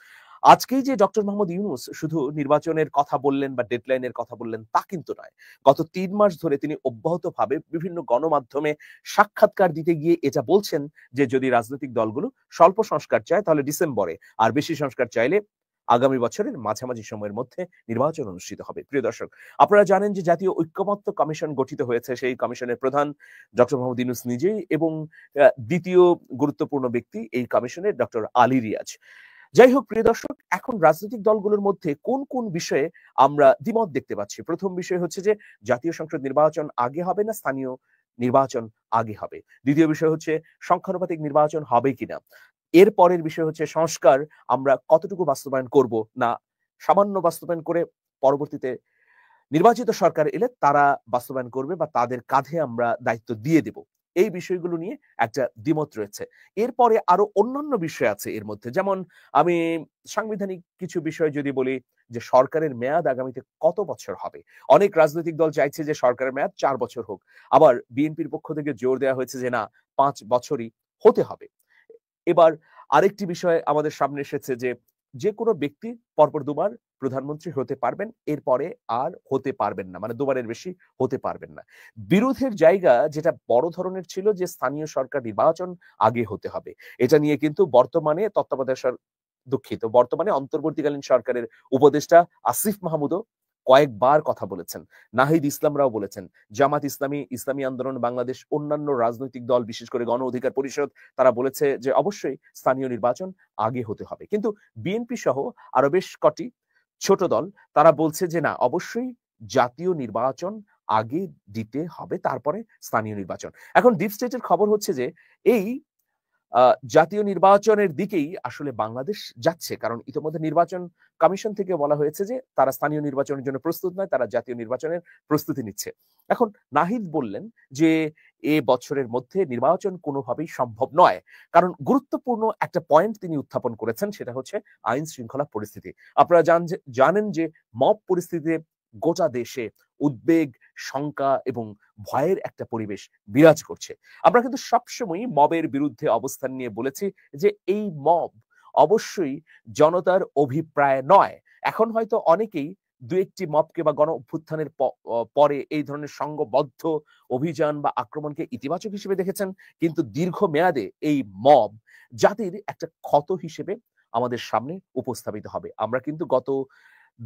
আজকেই যে ডক্টর মোহাম্মদ ইউনূস শুধু নির্বাচনের কথা বললেন বা ডেডলাইনের কথা বললেন তা কিন্তু নয়, গত ৩ মাস ধরে তিনি অব্যাহতভাবে বিভিন্ন গণমাধ্যমে সাক্ষাৎকার দিতে গিয়ে এটা বলছেন যে যদি রাজনৈতিক দলগুলো স্বল্প সংস্কার চায় তাহলে ডিসেম্বরে, আর বেশি সংস্কার চাইলে আগামী বছরের মাঝামাঝি সময়ের মধ্যে নির্বাচন অনুষ্ঠিত হবে। প্রিয় দর্শক, আপনারা জানেন যে জাতীয় ঐক্যমত্য কমিশন গঠিত হয়েছে, সেই কমিশনের প্রধান ডক্টর মোহাম্মদ ইউনূস নিজেই এবং দ্বিতীয় গুরুত্বপূর্ণ ব্যক্তি এই কমিশনের ডক্টর আলী রিয়াজ। যাই হোক প্রিয় দর্শক, এখন রাজনৈতিক দলগুলোর মধ্যে কোন কোন বিষয়ে আমরা দ্বিমত দেখতে পাচ্ছি। প্রথম বিষয় হচ্ছে যে জাতীয় সংসদ নির্বাচন আগে হবে না স্থানীয় নির্বাচন আগে হবে। দ্বিতীয় বিষয় হচ্ছে সংখ্যানুপাতিক নির্বাচন হবে কিনা। এর পরের বিষয় হচ্ছে সংস্কার আমরা কতটুকু বাস্তবায়ন করব, না সামান্য বাস্তবায়ন করে পরবর্তীতে নির্বাচিত সরকার এলে তারা বাস্তবায়ন করবে বা তাদের কাঁধে আমরা দায়িত্ব দিয়ে দেব। এই বিষয়গুলো নিয়ে একটা দ্বিমত রয়েছে। এরপরে আরো অন্যান্য বিষয় আছে এর মধ্যে, যেমন আমি সাংবিধানিক কিছু বিষয় যদি বলি, যে সরকারের মেয়াদ আগামীতে কত বছর হবে। অনেক রাজনৈতিক দল চাইছে যে সরকারের মেয়াদ 4 বছর হোক, আবার বিএনপির পক্ষ থেকে জোর দেওয়া হয়েছে যে না 5 বছরই হতে হবে। এবার আরেকটি বিষয় আমাদের সামনে এসেছে যে যে কোনো ব্যক্তি পরপর দুবার প্রধানমন্ত্রী হতে পারবেন, এরপরে আর হতে পারবেন না, মানে দুবারের বেশি হতে পারবেন না। বিরোধের জায়গা যেটা বড় ধরনের ছিল যে স্থানীয় সরকার নির্বাচন আগে হতে হবে, এটা নিয়ে কিন্তু বর্তমানে বর্তমানে অন্তর্বর্তীকালীন সরকারের উপদেষ্টা আসিফ মাহমুদও কয়েকবার কথা বলেছেন, নাহিদ ইসলামরাও বলেছেন, জামাত ইসলামী, ইসলামী আন্দোলন বাংলাদেশ, অন্যান্য রাজনৈতিক দল, বিশেষ করে গণ অধিকার পরিষদ, তারা বলেছে যে অবশ্যই স্থানীয় নির্বাচন আগে হতে হবে। কিন্তু বিএনপি সহ আরো বেশ কটি ছোট দল তারা বলছে যে না, অবশ্যই জাতীয় নির্বাচন আগে দিতে হবে, তারপরে স্থানীয় নির্বাচন। এখন ডিপ স্টেটের খবর হচ্ছে যে এই জাতীয় নির্বাচনের দিকেই আসলে বাংলাদেশ যাচ্ছে, কারণ ইতিমধ্যে নির্বাচন কমিশন থেকে বলা হয়েছে যে তারা স্থানীয় নির্বাচনের জন্য প্রস্তুত নয়, তারা জাতীয় নির্বাচনের প্রস্তুতি নিচ্ছে। এখন নাহিদ বললেন যে এ বছরের মধ্যে নির্বাচন কোনোভাবেই সম্ভব নয়, কারণ গুরুত্বপূর্ণ একটা পয়েন্ট তিনি উত্থাপন করেছেন, সেটা হচ্ছে আইন শৃঙ্খলা পরিস্থিতি। আপনারা জানেন যে মব পরিস্থিতিতে গোটা দেশে উদ্বেগ, শঙ্কা এবং ভয়ের একটা পরিবেশ বিরাজ করছে। আমরা কিন্তু সবসময় মবের বিরুদ্ধে অবস্থান নিয়ে বলেছি যে এই মব অবশ্যই জনতার অভিপ্রায় নয়। এখন হয়তো অনেকেই দু একটি মবকে বা গণ অভ্যুত্থানের পরে এই ধরনের সংঘবদ্ধ অভিযান বা আক্রমণকে ইতিবাচক হিসেবে দেখেছেন, কিন্তু দীর্ঘ মেয়াদে এই মব জাতির একটা ক্ষত হিসেবে আমাদের সামনে উপস্থাপিত হবে। আমরা কিন্তু গত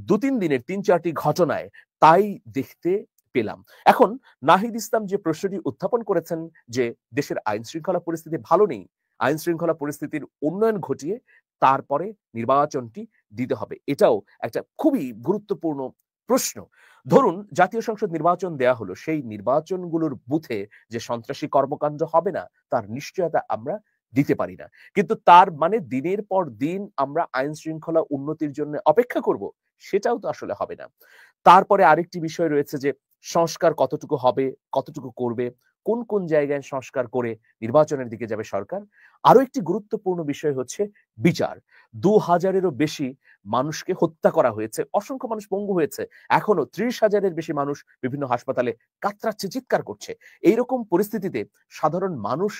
2-3 দিনের 3-4টি ঘটনায় তাই দেখতে পেলাম। এখন নাহিদ ইসলাম যে প্রশ্নটি উত্থাপন করেছেন যে দেশের আইন শৃঙ্খলা পরিস্থিতি ভালো নেই, আইন শৃঙ্খলা পরিস্থিতির উন্নয়ন ঘটিয়ে তারপরে নির্বাচনটি দিতে হবে, এটাও একটা খুবই গুরুত্বপূর্ণ প্রশ্ন। ধরুন জাতীয় সংসদ নির্বাচন দেয়া হলো, সেই নির্বাচনগুলোর বুথে যে সন্ত্রাসী কর্মকাণ্ড হবে না তার নিশ্চয়তা আমরা দিতে পারি না, কিন্তু তার মানে দিনের পর দিন আমরা আইন শৃঙ্খলা উন্নতির জন্য অপেক্ষা করব, সেটাও তো আসলে হবে না। তারপরে আরেকটি বিষয় রয়েছে যে সংস্কার কতটুকু হবে, কতটুকু করবে, কোন কোন জায়গায় সংস্কার করে নির্বাচনের দিকে যাবে সরকার। আরো একটি গুরুত্বপূর্ণ বিষয় হচ্ছে বিচার। 2000-এরও বেশি মানুষকে হত্যা করা হয়েছে, অসংখ্য মানুষ পঙ্গু হয়েছে, এখনো 30,000-এর বেশি মানুষ বিভিন্ন হাসপাতালে কাতরাচ্ছে, চিৎকার করছে। এইরকম পরিস্থিতিতে সাধারণ মানুষ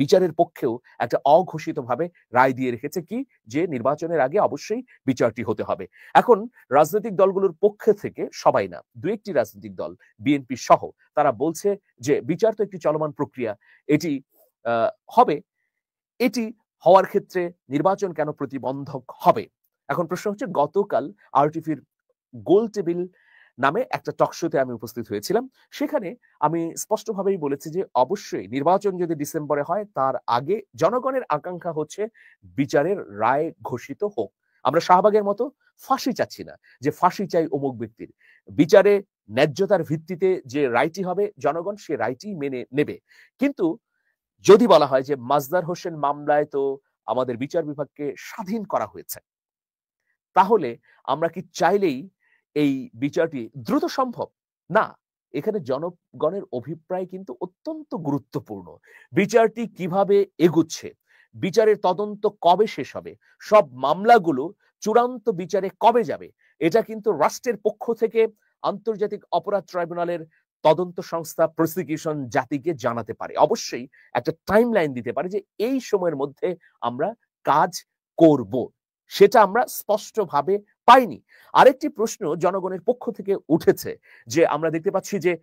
বিচারের পক্ষেও একটা অঘোষিতভাবে রায় দিয়ে রেখেছে কি, যে নির্বাচনের আগে অবশ্যই বিচারটি হতে হবে। এখন রাজনৈতিক দলগুলোর পক্ষে থেকে সবাই না, দু একটি রাজনৈতিক দল বিএনপি সহ তারা বলছে যে বিচার তো একটি চলমান প্রক্রিয়া, এটি হবে, এটি হওয়ার ক্ষেত্রে নির্বাচন কেন প্রতিবন্ধক হবে। এখন প্রশ্ন হচ্ছে, গতকাল আরটিভির গোল টেবিল নামে একটা টক শোতে আমি উপস্থিত হয়েছিলাম, সেখানে আমি স্পষ্টভাবেই বলেছি যে অবশ্যই নির্বাচন যদি ডিসেম্বরে হয় তার আগে জনগণের আকাঙ্ক্ষা হচ্ছে বিচারের রায় ঘোষিত হোক। আমরা শাহবাগের মতো ফাঁসি চাচ্ছি না যে ফাঁসি চাই অমুক ব্যক্তির, বিচারে ন্যায্যতার ভিত্তিতে যে রায়টি হবে জনগণ সে রায়টি মেনে নেবে। কিন্তু যদি বলা হয় যে মাজদার হোসেন মামলায় তো আমাদের বিচার বিভাগকে স্বাধীন করা হয়েছে, তাহলে আমরা কি চাইলেই এই বিচারটি দ্রুত সম্ভব? না, এখানে জনগণের অভিপ্রায় কিন্তু অত্যন্ত গুরুত্বপূর্ণ। বিচারটি কিভাবে এগুচ্ছে, বিচারের তদন্ত কবে শেষ হবে, সব মামলাগুলো চূড়ান্ত বিচারে কবে যাবে, এটা কিন্তু রাষ্ট্রের পক্ষ থেকে আন্তর্জাতিক অপরাধ ট্রাইব্যুনালের তদন্ত সংস্থা প্রসিকিউশন জাতিকে জানাতে পারে, অবশ্যই একটা টাইম লাইন দিতে পারে যে এই সময়ের মধ্যে আমরা কাজ করব। সেটা আমরা স্পষ্টভাবে পাইনি। আরেকটি প্রশ্ন জনগণের পক্ষ থেকে উঠেছে যে আমরা দেখতে পাচ্ছি যে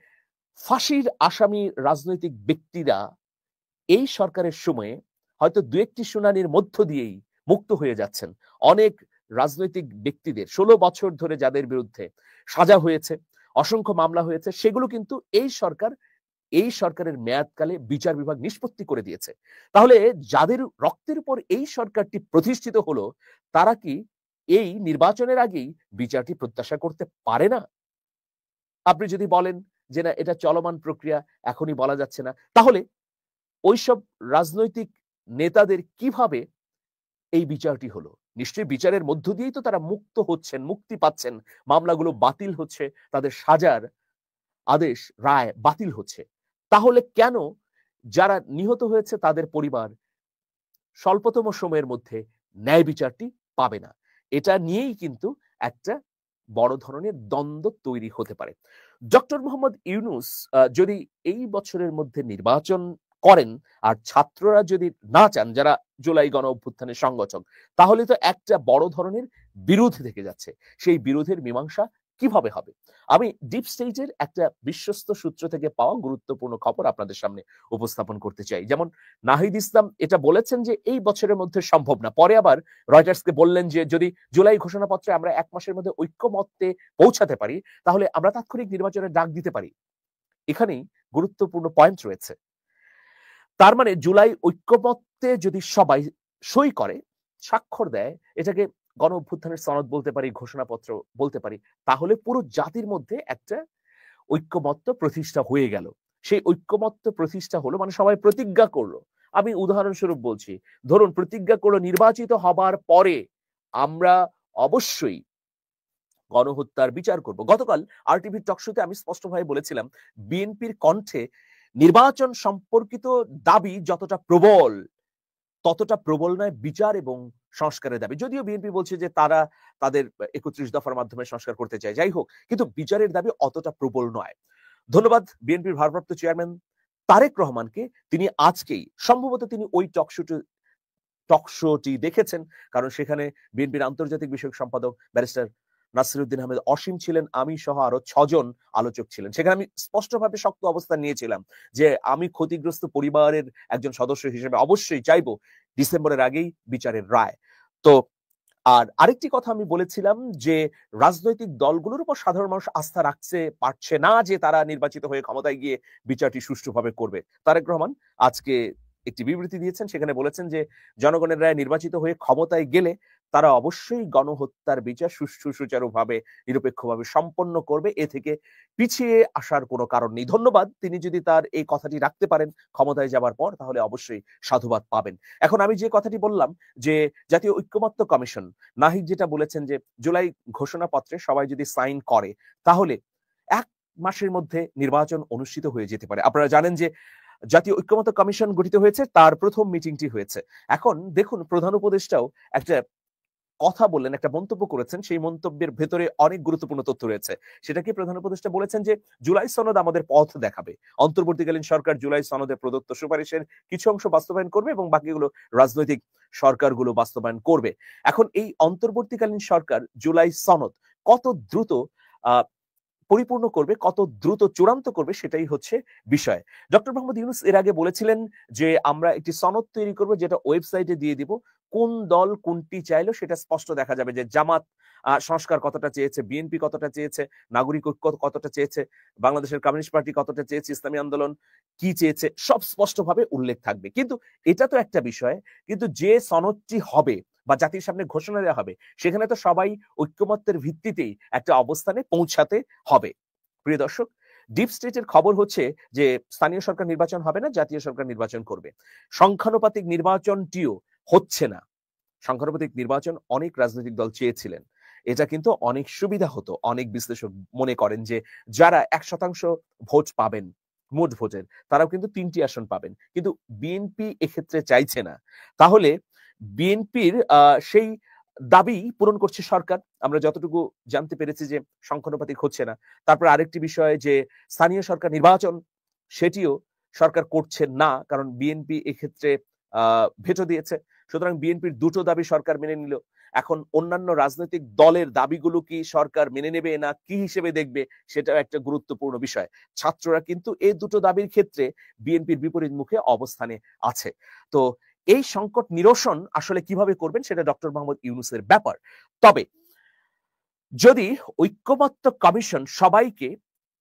ফাঁসির আসামি রাজনৈতিক ব্যক্তিরা এই সরকারের সময়ে হয়তো দু একটি শুনানির মধ্য দিয়েই মুক্ত হয়ে যাচ্ছেন। অনেক রাজনৈতিক ব্যক্তিদের 16 বছর ধরে যাদের বিরুদ্ধে সাজা হয়েছে, অসংখ্য মামলা হয়েছে, সেগুলো কিন্তু এই সরকারের মেয়াদকালে বিচার বিভাগ নিষ্পত্তি করে দিয়েছে। তাহলে যাদের রক্তের উপর এই সরকারটি প্রতিষ্ঠিত হলো, তারা কি এই নির্বাচনের আগেই বিচারটি প্রত্যাশা করতে পারে না? আপনি যদি বলেন যে না, এটা চলমান প্রক্রিয়া, এখনই বলা যাচ্ছে না, তাহলে ওইসব রাজনৈতিক নেতাদের কিভাবে এই বিচারটি হলো? নিশ্চয়ই বিচারের মধ্য দিয়েই তো তারা মুক্ত হচ্ছেন, মুক্তি পাচ্ছেন, মামলাগুলো বাতিল হচ্ছে, তাদের সাজার আদেশ রায় বাতিল হচ্ছে। তাহলে কেন যারা নিহত হয়েছে তাদের পরিবার স্বল্পতম সময়ের মধ্যে ন্যায় বিচারটি পাবে না? এটা নিয়েই কিন্তু একটা বড় ধরনের দ্বন্দ্ব তৈরি হতে পারে। ডক্টর মোহাম্মদ ইউনূস যদি এই বছরের মধ্যে নির্বাচন করেন আর ছাত্ররা যদি না চান, যারা জুলাই গণ অভ্যুত্থানের সংগঠক, তাহলে তো একটা বড় ধরনের বিরোধ থেকে যাচ্ছে। সেই বিরোধের মীমাংসা কিভাবে হবে? আমি ডিপ স্টেটের একটা বিশ্বস্ত সূত্র থেকে পাওয়া গুরুত্বপূর্ণ খবর আপনাদের সামনে উপস্থাপন করতে চাই। যেমন নাহিদ ইসলাম এটা বলেছেন যে এই বছরের মধ্যে সম্ভব না। পরে আবার রয়টার্সকে বললেন যে যদি জুলাই ঘোষণাপত্রে আমরা 1 মাসের মধ্যে ঐক্যমত্যে পৌঁছাতে পারি, তাহলে আমরা তাৎক্ষণিক নির্বাচনের ডাক দিতে পারি। এখানেই গুরুত্বপূর্ণ পয়েন্ট রয়েছে। তার মানে জুলাই ঐক্যমত্যে যদি সবাই সই করে, স্বাক্ষর দেয়, এটাকে গণ অভ্যুত্থানের সনদ বলতে পারি, ঘোষণাপত্র বলতে পারি, তাহলে পুরো জাতির মধ্যে একটা ঐক্যমত্য প্রতিষ্ঠা হয়ে গেল। সেই ঐক্যমত্য প্রতিষ্ঠা হলো মানে সবাই প্রতিজ্ঞা করলো। আমি উদাহরণস্বরূপ বলছি, ধরুন প্রতিজ্ঞা করলো নির্বাচিত হবার পরে আমরা অবশ্যই গণহত্যার বিচার করব। গতকাল আরটিভি টকশোতে আমি স্পষ্টভাবে বলেছিলাম, বিএনপির কণ্ঠে নির্বাচন সম্পর্কিত দাবি যতটা প্রবল, ততটা প্রবল নয় বিচার এবং সংস্কারের দাবি। যদিও বিএনপি বলছে যে তারা তাদের 31 দফার মাধ্যমে সংস্কার করতে চায়, যাই হোক, কিন্তু বিচারের দাবি অতটা প্রবল নয়। ধন্যবাদ বিএনপির ভারপ্রাপ্ত চেয়ারম্যান তারেক রহমানকে। তিনি আজকেই সম্ভবত তিনি ওই টকশোটি দেখেছেন, কারণ সেখানে বিএনপির আন্তর্জাতিক বিষয়ক সম্পাদক ব্যারিস্টার নাসিরউদ্দিন আহমেদ অসীম ছিলেন, আমি সহ আরো 6 জন আলোচক ছিলেন। সেখানে আমি স্পষ্টভাবে শক্ত অবস্থান নিয়েছিলাম যে আমি ক্ষতিগ্রস্ত পরিবারের একজন সদস্য হিসেবে অবশ্যই চাইবো ডিসেম্বরের আগেই বিচারের রায়। তো আর আরেকটি কথা আমি বলেছিলাম যে রাজনৈতিক দলগুলোর উপর সাধারণ মানুষ আস্থা রাখতে পারছে না যে তারা নির্বাচিত হয়ে ক্ষমতায় গিয়ে বিচারটি সুষ্ঠুভাবে করবে। তারেক রহমান আজকে একটি বিবৃতি দিয়েছেন, সেখানে বলেছেন যে জনগণের রায় নির্বাচিত হয়ে ক্ষমতায় গেলে তারা অবশ্যই গণহত্যার বিচার সুষ্ঠু সুচারুভাবে নিরপেক্ষভাবে সম্পন্ন করবে, এ থেকে পিছিয়ে আসার কোনো কারণ নেই। ধন্যবাদ, তিনি যদি তার এই কথাটি রাখতে পারেন ক্ষমতায় যাবার পর, তাহলে অবশ্যই সাধুবাদ পাবেন। এখন আমি যে কথাটি বললাম যে জাতীয় ঐক্যমত্য কমিশন, নাহিদ যেটা বলেছেন যে জুলাই ঘোষণাপত্রে সবাই যদি সাইন করে তাহলে 1 মাসের মধ্যে নির্বাচন অনুষ্ঠিত হয়ে যেতে পারে। আপনারা জানেন যে জাতীয় ঐক্যমত্য কমিশন গঠিত হয়েছে, তার প্রথম মিটিংটি হয়েছে। এখন দেখুন প্রধান উপদেষ্টাও একটা কথা বললেন, একটা মন্তব্য করেছেন, সেই মন্তব্যের ভেতরে অনেক গুরুত্বপূর্ণ তথ্য রয়েছে। সেটা কি প্রধান উপদেষ্টা বলেছেন যে জুলাই সনদ আমাদের পথ দেখাবে। অন্তর্বর্তীকালীন সরকার জুলাই সনদে প্রদত্ত সুপারিশের কিছু অংশ বাস্তবায়ন করবে এবং বাকিগুলো রাজনৈতিক সরকারগুলো বাস্তবায়ন করবে। এখন এই অন্তর্বর্তীকালীন সরকার জুলাই সনদ কত দ্রুত পরিপূর্ণ করবে, কত দ্রুত চূড়ান্ত করবে, সেটাই হচ্ছে বিষয়। ডক্টর মোহাম্মদ ইউনূস এর আগে বলেছিলেন যে আমরা একটি সনদ তৈরি করব যেটা ওয়েবসাইটে দিয়ে দিব, কোন দল কোনটি চাইলো সেটা স্পষ্ট দেখা যাবে, যে জামাত সংস্কার কতটা চেয়েছে, বিএনপি কতটা চেয়েছে, নাগরিক ঐক্য কতটা চেয়েছে, বাংলাদেশের কমিউনিস্ট পার্টি কতটা চেয়েছে, ইসলামী আন্দোলন কি চেয়েছে, সব স্পষ্টভাবে উল্লেখ থাকবে। কিন্তু এটা তো একটা বিষয়, কিন্তু যে সনদটি হবে বা জাতির সামনে ঘোষণা দেওয়া হবে, সেখানে তো সবাই ঐক্যমত্যের ভিত্তিতেই একটা অবস্থানে পৌঁছাতে হবে। প্রিয় দর্শক, ডিপ স্টেটের খবর হচ্ছে যে স্থানীয় সরকার নির্বাচন হবে না, জাতীয় সরকার নির্বাচন করবে। সংখ্যানুপাতিক নির্বাচনটিও হচ্ছে না। সংখ্যানুপাতিক নির্বাচন অনেক রাজনৈতিক দল চেয়েছিলেন, এটা কিন্তু অনেক সুবিধা হতো। অনেক বিশ্লেষক মনে করেন যে যারা 1% ভোট পাবেন মোট ভোটের, তারাও কিন্তু 3টি আসন পাবেন। কিন্তু বিএনপি এক্ষেত্রে চাইছে না। তাহলে বিএনপির সেই দাবি পূরণ করছে সরকার। আমরা যতটুকু জানতে পেরেছি যে সংখ্যানুপাতিক হচ্ছে না। তারপর আরেকটি বিষয় যে স্থানীয় সরকার নির্বাচন, সেটিও সরকার করছে না, কারণ বিএনপি এক্ষেত্রে ভেটো দিয়েছে। সুতরাং বিএনপির দুটো দাবি সরকার মেনে নিল। এখন অন্যান্য রাজনৈতিক দলের দাবিগুলো কি সরকার মেনে নেবে না কি হিসেবে দেখবে, সেটাও একটা গুরুত্বপূর্ণ বিষয়। ছাত্ররা কিন্তু এই দুটো দাবির ক্ষেত্রে বিএনপির বিপরীত মুখে অবস্থানে আছে। তো এই সংকট নিরসন আসলে কিভাবে করবেন সেটা ডক্টর মোহাম্মদ ইউনূসের ব্যাপার। তবে যদি ঐক্যমত্য কমিশন সবাইকে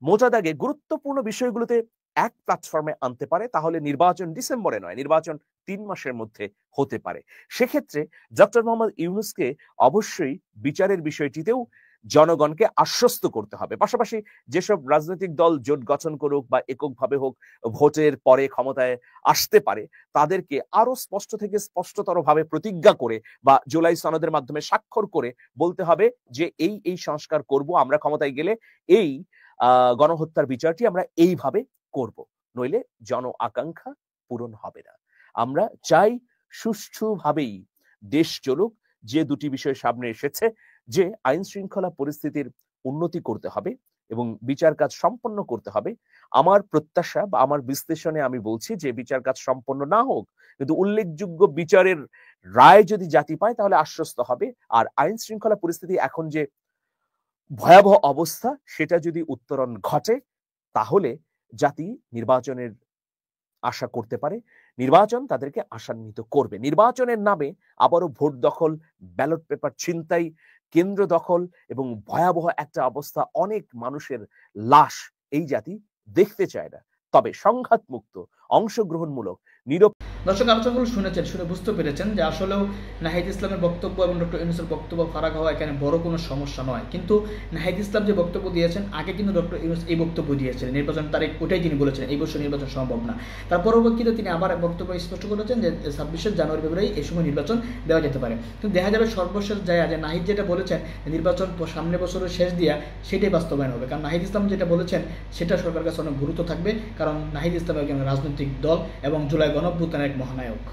মোটা দাগে গুরুত্বপূর্ণ বিষয়গুলোতে এক প্ল্যাটফর্মে আনতে পারে, তাহলে নির্বাচন ডিসেম্বরে নয়, নির্বাচন 3 মাসের মধ্যে হতে পারে। সেক্ষেত্রে ডক্টর মোহাম্মদ ইউনূসকে অবশ্যই বিচারের বিষয়টিতেও জনগণকে আশ্বস্ত করতে হবে। পাশাপাশি যেসব রাজনৈতিক দল জোট গঠন করুক বা এককভাবে হোক ভোটের পরে ক্ষমতায় আসতে পারে, তাদেরকে আরো স্পষ্ট থেকে স্পষ্টতর ভাবে প্রতিজ্ঞা করে বা জুলাই সনদের মাধ্যমে স্বাক্ষর করে বলতে হবে যে এই এই সংস্কার করব, আমরা ক্ষমতায় গেলে এই গণহত্যার বিচারটি আমরা এইভাবে করব, নইলে জন আকাঙ্ক্ষা পূরণ হবে না। আমরা চাই সুষ্ঠুভাবেই দেশ চলুক। যে দুটি বিষয় সামনে এসেছে, যে আইন শৃঙ্খলা পরিস্থিতির উন্নতি করতে হবে এবং বিচার কাজ সম্পন্ন করতে হবে। আমার প্রত্যাশা বা আমার বিশ্লেষণে আমি বলছি যে বিচার কাজ সম্পন্ন না হোক, কিন্তু উল্লেখযোগ্য বিচারের রায় যদি জাতি পায় তাহলে আশ্বস্ত হবে। আর আইন শৃঙ্খলা পরিস্থিতি এখন যে ভয়াবহ অবস্থা, সেটা যদি উত্তরণ ঘটে তাহলে জাতি নির্বাচনের আশা করতে পারে, নির্বাচন তাদেরকে আশান্বিত করবে। নির্বাচনের নামে আবারও ভোট দখল, ব্যালট পেপার ছিনতাই, কেন্দ্র দখল এবং ভয়াবহ একটা অবস্থা, অনেক মানুষের লাশ এই জাতি দেখতে চায় না। তবে সংঘাতমুক্ত, অংশগ্রহণমূলক, দর্শক আলোচনাগুলো শুনেছেন, শুনে বুঝতে পেরেছেন যে আসলেও নাহিদ ইসলামের বক্তব্য এবং ডক্টর ইউনূসের বক্তব্য ফারাক হওয়া এখানে বড় কোনো সমস্যা নয়। কিন্তু নাহিদ ইসলাম যে বক্তব্য দিয়েছেন, আগে কিন্তু ডক্টর ইউনূস এই বক্তব্য দিয়েছিলেন, নির্বাচন তারিখ ওটাই তিনি বলেছেন এই বছর নির্বাচন সম্ভব না। তার পরবর্তীতে তিনি আবার বক্তব্য স্পষ্ট করেছেন যে 26 জানুয়ারি ফেব্রুয়ারি এই সময় নির্বাচন দেওয়া যেতে পারে। কিন্তু দেখা যাবে সর্বশেষ যায় যে নাহিদ যেটা বলেছেন নির্বাচন সামনের বছরের শেষ দিয়া, সেটাই বাস্তবায়ন হবে। কারণ নাহিদ ইসলাম যেটা বলেছেন সেটা সরকারের কাছে অনেক গুরুত্ব থাকবে, কারণ নাহিদ ইসলাম একজন রাজনৈতিক দল এবং জুলাই গণঅভ্যুত্থানের এক মহানায়ক।